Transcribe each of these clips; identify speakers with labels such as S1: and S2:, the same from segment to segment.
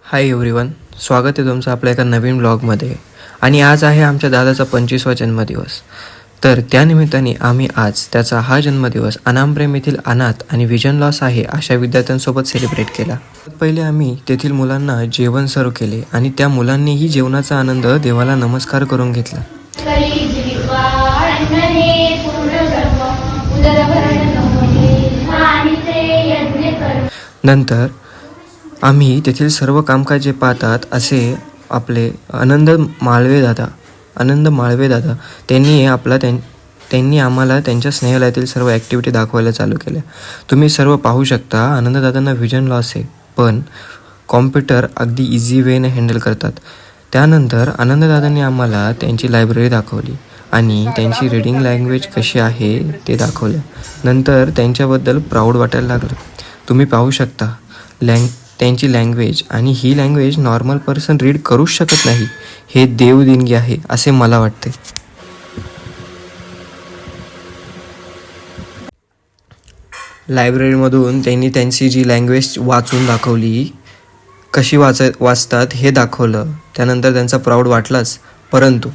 S1: Hi everyone, स्वागत आहे तुमचं आपल्या एका नवीन ब्लॉगमध्ये. आणि आज आहे आमच्या दादाचा 25वा जन्मदिवस. तर त्यानिमित्ताने आम्ही आज त्याचा हा जन्मदिवस अनामप्रेम येथील अनाथ आणि विजन लॉस आहे अशा विद्यार्थ्यांसोबत सेलिब्रेट केला. पहिले आम्ही तेथील मुलांना जेवण सर्व केले आणि त्या मुलांनीही जेवणाचा आनंद देवाला नमस्कार करून घेतला. नंतर आम्ही तेथील सर्व कामकाजे पाहतात असे आपले आनंद माळवे दादा त्यांनी आम्हाला त्यांच्या स्नेहालयातील सर्व ॲक्टिव्हिटी दाखवायला चालू केल्या. तुम्ही सर्व पाहू शकता. आनंददादांना विजन लॉस आहे, पण कॉम्प्युटर अगदी इझी वेने हँडल करतात. त्यानंतर आनंददादांनी आम्हाला त्यांची लायब्ररी दाखवली आणि त्यांची रीडिंग लँग्वेज कशी आहे ते दाखवलं. नंतर त्यांच्याबद्दल प्राऊड वाटायला लागलं. तुम्ही पाहू शकता त्यांची लँग्वेज, आणि ही लँग्वेज नॉर्मल पर्सन रीड करूच शकत नाही. हे देवदेणगी आहे असे मला वाटते. लायब्ररीमधून त्यांनी त्यांची जी लँग्वेज वाचून दाखवली, कशी वाचतात हे दाखवलं. त्यानंतर त्यांचा प्राऊड वाटलाच. परंतु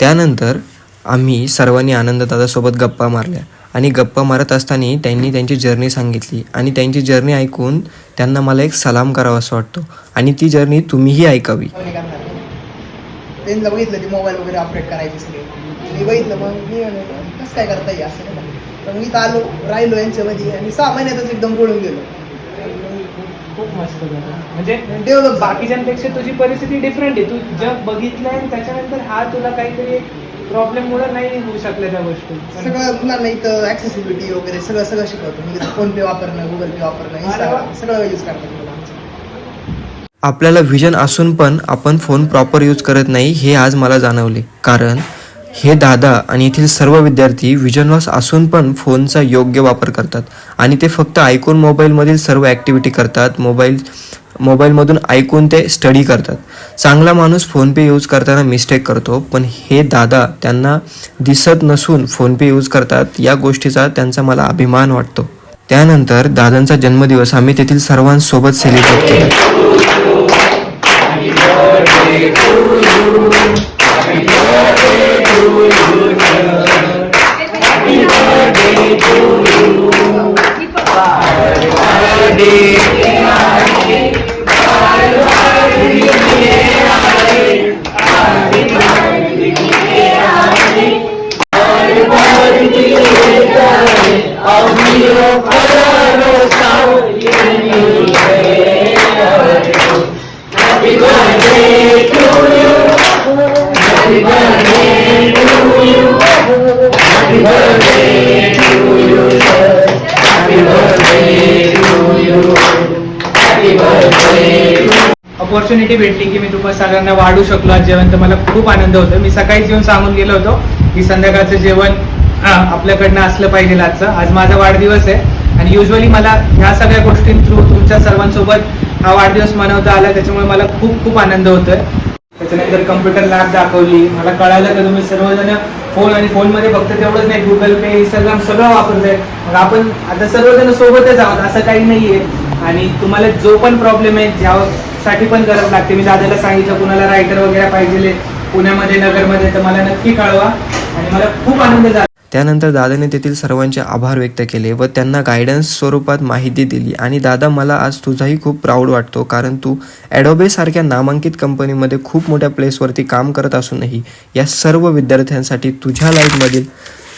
S1: त्यानंतर आम्ही सर्वांनी आनंददादासोबत गप्पा मारल्या आणि गप्पा मारत असताना त्यांनी त्यांची जर्नी सांगितली आणि त्यांची जर्नी ऐकून त्यांना मला एक सलाम करावा असं वाटतो आणि ती जर्नी तुम्हीही ऐकावी.
S2: त्यांना बघितलं ते मोबाईल वगैरे अपडेट करायचे सगळे. मी बघितलं, मग मी कसं काय करता येईल असं नाही. पण मी तर राहिलो यांच्यामध्ये आणि 6 महिन्यातच एकदम बोलून गेलो.
S3: खूप मस्त झालं. म्हणजे
S2: डेव्हलप
S3: बाकीच्यांपेक्षा तुझी परिस्थिती डिफरंट आहे. तू जग बघितलंय आणि त्याच्यानंतर हा तुला काहीतरी प्रॉब्लेममुळे नाही होऊ शकल्या त्या गोष्टी.
S2: सगळं मुलांना इथं ॲक्सेसिबिलिटी वगैरे सगळं शिकवतो. मी फोन पे वापरणं, गुगल पे वापरणं, इंस्टाग्राम सगळं यूज करतात.
S1: आपल्याला विजन असून पण आपण फोन प्रॉपर यूज करत नाही हे आज मला जाणवले. कारण हे दादा आणि येथील सर्व विद्यार्थी विजन लॉस असून पण फोनचा योग्य वापर करतात आणि ते फक्त ऐकून मोबाईलमधील सर्व ॲक्टिव्हिटी करतात. मोबाईलमधून ऐकून ते स्टडी करतात. चांगला माणूस फोनपे यूज करताना मिस्टेक करतो, पण हे दादा त्यांना दिसत नसून फोनपे यूज करतात. या गोष्टीचा त्यांचा मला अभिमान वाटतो. त्यानंतर दादांचा जन्मदिवस आम्ही तेथील सर्वांसोबत सेलिब्रेट केला.
S3: अपॉर्च्युनिटी भेटली की मी तुम्हाला सगळ्यांना वाढू शकलो आज जेवण, तर मला खूप आनंद होतो. मी सकाळीच येऊन सांगून गेलो होतो की संध्याकाळचं जेवण आपल्याकडनं असलं पाहिजे आजचं. आज माझा वाढदिवस आहे आणि युजली मला ह्या सगळ्या गोष्टी थ्रू तुमच्या सर्वांसोबत हा वाढदिवस मनवता आला, त्याच्यामुळे मला खूप खूप आनंद होतोय. त्याच्यानंतर कम्प्युटर लॅब दाखवली. मला कळालं की तुम्ही सर्वजण फोन आणि फोनमध्ये फक्त तेवढंच नाही, गुगल पे, इंस्टाग्राम सगळं वापरतोय. मग आपण आता सर्वजण सोबतच आहोत असं काही नाहीये. आणि तुम्हाला जो पण प्रॉब्लेम आहे, ज्यासाठी पण गरज लागते, मी दादाला सांगितलं कुणाला रायटर वगैरे पाहिजे पुण्यामध्ये, नगरमध्ये, तर मला नक्की कळवा. आणि मला खूप आनंद झाला.
S1: त्यानंतर दादाने तेथील सर्वांचे आभार व्यक्त केले व त्यांना गायडन्स स्वरूपात माहिती दिली. आणि दादा, मला आज तुझाही खूप प्राऊड वाटतो, कारण तू ॲडोबे सारख्या नामांकित कंपनीमध्ये खूप मोठ्या प्लेसवरती काम करत असूनही या सर्व विद्यार्थ्यांसाठी तुझ्या लाईफमधील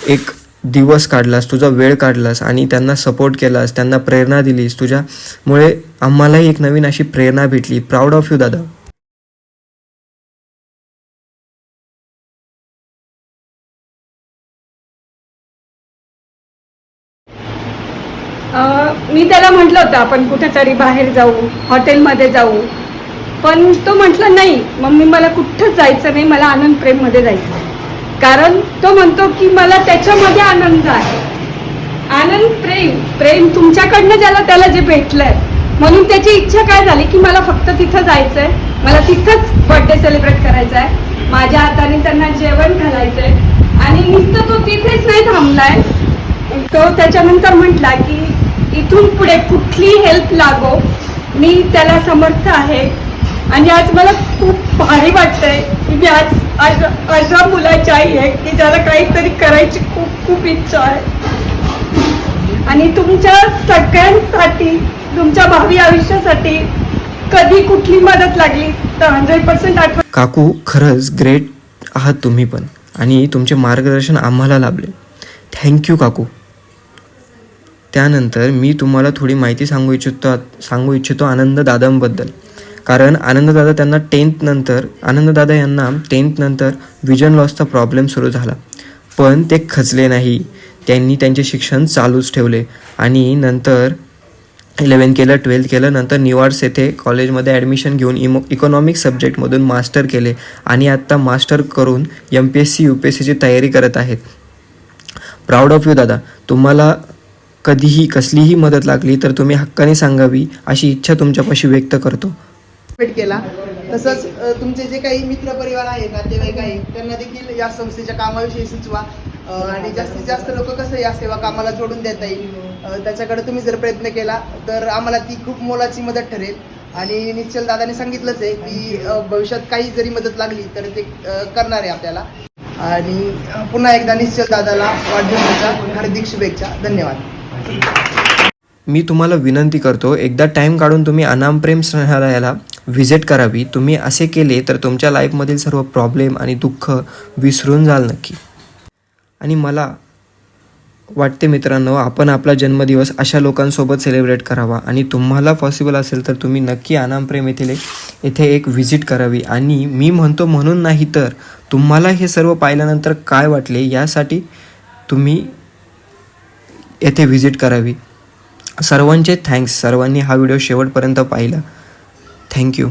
S1: एक दिवस काढलास, तुझा वेळ काढलास आणि त्यांना सपोर्ट केलास, त्यांना प्रेरणा दिलीस. तुझ्यामुळे आम्हालाही एक नवीन अशी प्रेरणा भेटली. प्राऊड ऑफ यू दादा.
S4: मी त्याला म्हटलं होतं आपण कुठेतरी बाहेर जाऊ, हॉटेलमध्ये जाऊ, पण तो म्हटलं नाही मम्मी मला कुठंच जायचं नाही, मला आनंद प्रेममध्ये जायचं. कारण तो म्हणतो की मला त्याच्यामध्ये आनंद आहे. आनंद प्रेम तुमच्याकडनं त्याला जे भेटलंय, म्हणून त्याची इच्छा काय झाली की मला फक्त तिथं जायचंय, मला तिथंच बर्थडे सेलिब्रेट करायचा आहे, माझ्या हाताने त्यांना जेवण घालायचंय. आणि नुसतं तो तिथेच नाही थांबलाय, तो त्याच्यानंतर म्हटला की इथून पुढे कुठली हेल्प लागो मी त्याला समर्थ आहे. आणि आज मला खूप भारी वाटतंय की मी आज अशा मुलाची आई आहे की ज्याला काहीतरी करायची खूप खूप इच्छा आहे. आणि तुमच्या सगळ्यांसाठी, तुमच्या भावी आयुष्यासाठी कधी कुठली मदत लागली तर 100% आठवण.
S1: काकू खरंच ग्रेट आहात तुम्ही पण, आणि तुमचे मार्गदर्शन आम्हाला लाभले. थँक्यू काकू. त्यानंतर मी तुम्हाला थोडी माहिती सांगू इच्छितो आनंद दादांबद्दल. कारण आनंद दादा यांना 10th नंतर विजन लॉसचा प्रॉब्लेम सुरू झाला, पण ते खचले नाही. त्यांनी त्यांचे शिक्षण चालूच ठेवले आणि नंतर 11 केलं, 12th केलं. नंतर निवाड्स येथे कॉलेजमध्ये ॲडमिशन घेऊन इकॉनॉमिक्स सब्जेक्टमधून मास्टर केले आणि आत्ता मास्टर करून MPSC UPSCची तयारी करत आहेत. प्राऊड ऑफ यू दादा. तुम्हाला कधीही कसलीही मदत लागली तर तुम्ही हक्काने सांगावी अशी इच्छा तुमच्यापाशी व्यक्त करतो.
S2: भेट केला. तसंच तुमचे जे काही मित्रपरिवार आहेत, नातेवाईक आहेत, त्यांना देखील या संस्थेच्या कामाविषयी सुचवा आणि जास्तीत जास्त लोक कसं या सेवा कामाला जोडून देता येईल त्याच्याकडे तुम्ही जर प्रयत्न केला तर आम्हाला ती खूप मोलाची मदत ठरेल. आणि निश्चल दादाने सांगितलंच आहे की भविष्यात काही जरी मदत लागली तर ते करणार आहे आपल्याला. आणि पुन्हा एकदा निश्चल दादाला वाढदिवसाच्या हार्दिक शुभेच्छा. धन्यवाद.
S1: मी तुम्हाला विनंती करतो, एकदा टाईम काढून तुम्ही अनामप्रेम संग्रहालयाला व्हिजिट करावी. तुम्ही असे केले तर तुमच्या लाईफमधील सर्व प्रॉब्लेम आणि दुःख विसरून जाल नक्की. आणि मला वाटते मित्रांनो, आपण आपला जन्मदिवस अशा लोकांसोबत सेलिब्रेट करावा. आणि तुम्हाला पॉसिबल असेल तर तुम्ही नक्की अनामप्रेम येथे एक व्हिजिट करावी. आणि मी म्हणतो म्हणून नाही तर तुम्हाला हे सर्व पाहिल्यानंतर काय वाटले यासाठी तुम्ही येथे व्हिजिट करावी. सर्वांचे थँक्स, सर्वांनी हा व्हिडिओ शेवटपर्यंत पाहिला. थँक्यू.